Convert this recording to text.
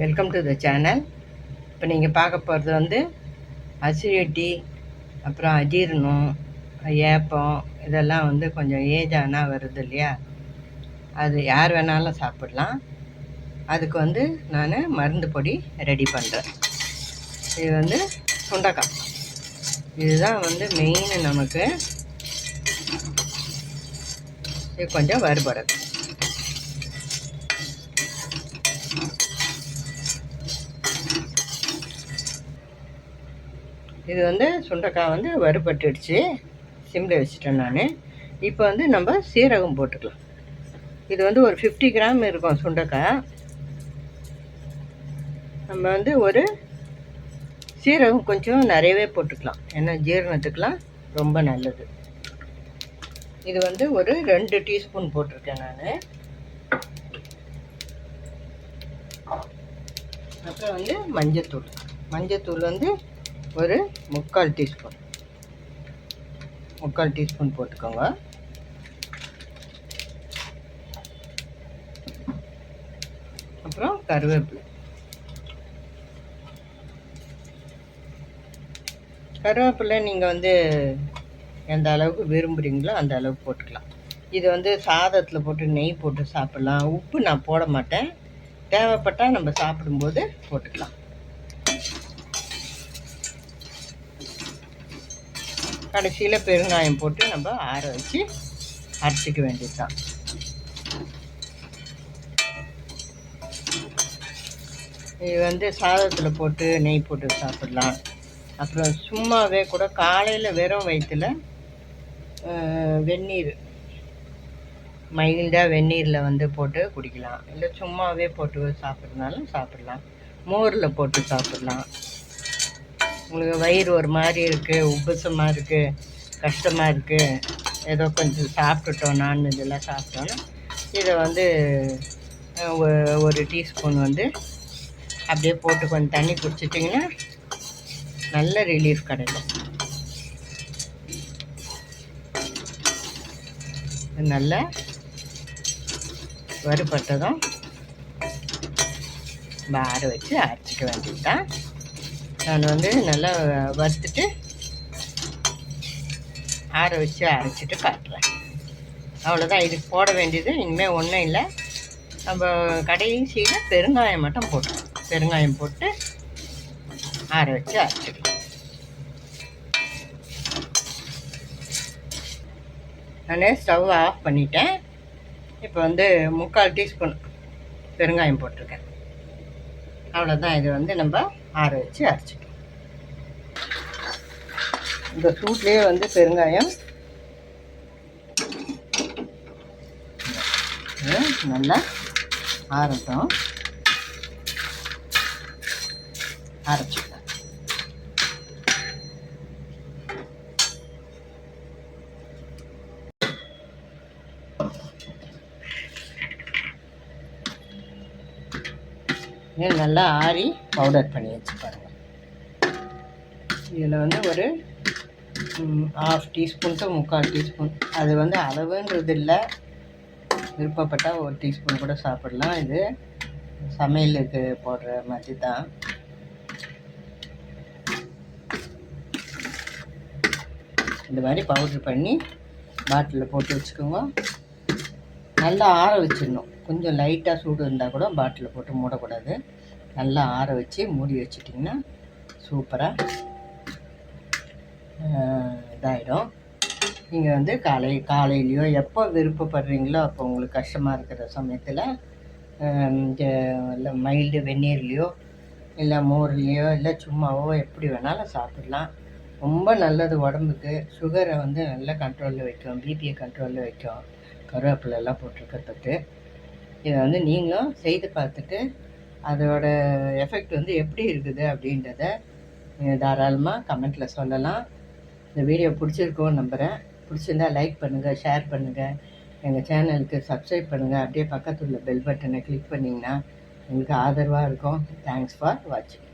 Welcome to the channel. இப்போ நீங்கள் பார்க்க போகிறது வந்து அசிடிட்டி, அப்புறம் அஜீரணம், ஏப்பம் இதெல்லாம் வந்து கொஞ்சம் ஏஜ் ஆனால் வருது இல்லையா, அது யார் வேணாலும் சாப்பிடலாம். அதுக்கு வந்து நான் மருந்து பொடி ரெடி பண்ணுறேன். இது வந்து சுண்டைக்காய், இதுதான் வந்து மெயின். நமக்கு இது கொஞ்சம் வறுபடும். இது வந்து சுண்டைக்காய் வந்து வறுபட்டுடுச்சு, சிம்மில் வச்சுட்டேன் நான். இப்போ வந்து நம்ம சீரகம் போட்டுக்கலாம். இது வந்து ஒரு 50 கிராம் இருக்கும் சுண்டைக்காய். நம்ம வந்து ஒரு சீரகம் கொஞ்சம் நிறையவே போட்டுக்கலாம், ஏன்னா ஜீரணத்துக்கெலாம் ரொம்ப நல்லது. இது வந்து ஒரு 2 டீஸ்பூன் போட்டிருக்கேன் நான். அப்புறம் வந்து மஞ்சத்தூள் வந்து ஒரு 3/4 டீஸ்பூன் போட்டுக்கோங்க. அப்புறம் கருவேப்பிலை நீங்கள் வந்து எந்த அளவுக்கு விரும்புகிறீங்களோ அந்த அளவுக்கு போட்டுக்கலாம். இது வந்து சாதத்தில் போட்டு நெய் போட்டு சாப்பிட்லாம். உப்பு நான் போட மாட்டேன், தேவைப்பட்டால் நம்ம சாப்பிடும்போது போட்டுக்கலாம். கடைசியில் பெருங்காயம் போட்டு நம்ம ஆற வச்சு அரைச்சிக்க வேண்டியது தான். இது வந்து சாதத்தில் போட்டு நெய் போட்டு சாப்பிடலாம். அப்புறம் சும்மாவே கூட காலையில் வெறும் வயிற்றில் வெந்நீர், மைல்டாக வெந்நீரில் வந்து போட்டு குடிக்கலாம். இல்லை சும்மாவே போட்டு சாப்பிட்றதுனாலும் சாப்பிடலாம். மோரில் போட்டு சாப்பிடலாம். உங்களுக்கு வயிறு ஒரு மாதிரி இருக்குது, உப்புசமாக இருக்குது, கஷ்டமாக இருக்குது, ஏதோ கொஞ்சம் சாப்பிட்டுட்டோம், நான்வெஜ்ஜெல்லாம் சாப்பிட்டோன்னா இதை வந்து ஒரு டீஸ்பூன் வந்து அப்படியே போட்டு கொஞ்சம் தண்ணி குடிச்சிட்டிங்கன்னா நல்ல ரிலீஃப் கிடைக்கும். நல்லா வறுபட்டதும் ஆற வச்சு அரைச்சிக்க வேண்டியது தான். நான் வந்து நல்லா வறுத்துட்டு ஆற வச்சு அரைச்சிட்டு காட்டுறேன். அவ்வளோதான், இதுக்கு போட வேண்டியது இனிமேல் ஒன்றும் இல்லை. நம்ம கடைசியில் பெருங்காயம் மட்டும் போட்டுருவோம். பெருங்காயம் போட்டு ஆற வச்சு அரைச்சிக்கலாம். நான் ஸ்டவ் ஆஃப் பண்ணிட்டேன். இப்போ வந்து 3/4 டீஸ்பூன் பெருங்காயம் போட்டிருக்கேன். அவ்வளோதான், இது வந்து நம்ம ஆற வச்சு அரைச்சிக்கலாம். இந்த சூட்லேயே வந்து பெருங்காயம் நல்லா ஆறட்டும், அரைச்சிக்கலாம். நல்லா ஆறி பவுடர் பண்ணி வச்சு பாருங்கள். இதில் வந்து ஒரு 1/2 டீஸ்பூன் to 3/4 டீஸ்பூன், அது வந்து அளவுன்றது இல்லை, விருப்பப்பட்டால் 1 டீஸ்பூன் கூட சாப்பிடலாம். இது சமையலுக்கு போடுற மாதிரி தான். இந்த மாதிரி பவுட்ரு பண்ணி பாட்டிலில் போட்டு வச்சுக்கோங்க. நல்லா ஆற வச்சிடணும். கொஞ்சம் லைட்டாக சூடு இருந்தால் கூட பாட்டிலில் போட்டு மூடக்கூடாது. நல்லா ஆற வச்சு மூடி வச்சிட்டிங்கன்னா சூப்பராக இதாகிடும். நீங்கள் வந்து காலையிலையோ எப்போ விருப்பப்படுறீங்களோ அப்போ உங்களுக்கு கஷ்டமாக இருக்கிற சமயத்தில் இல்லை மைல்டு வெந்நீர்லேயோ இல்லை மோர்லேயோ இல்லை சும்மாவோ எப்படி வேணாலும் சாப்பிடலாம். ரொம்ப நல்லது உடம்புக்கு. சுகரை வந்து நல்லா கண்ட்ரோலில் வைக்கும், பிபியை கண்ட்ரோலில் வைக்கும் கருவேப்பிலெல்லாம் போட்டிருக்கிறதுக்கு. இதை வந்து நீங்களும் செய்து பார்த்துட்டு அதோட எஃபெக்ட் வந்து எப்படி இருக்குது அப்படின்றத தாராளமாக கமெண்ட்டில் சொல்லலாம். இந்த வீடியோ பிடிச்சிருக்கோன்னு நம்புகிறேன். பிடிச்சிருந்தால் லைக் பண்ணுங்கள், ஷேர் பண்ணுங்கள், எங்கள் சேனலுக்கு சப்ஸ்கிரைப் பண்ணுங்கள். அப்படியே பக்கத்தில் உள்ள பெல் பட்டனை கிளிக் பண்ணிங்கன்னா எங்களுக்கு ஆதரவாக இருக்கும். தேங்க்ஸ் ஃபார் வாட்சிங்.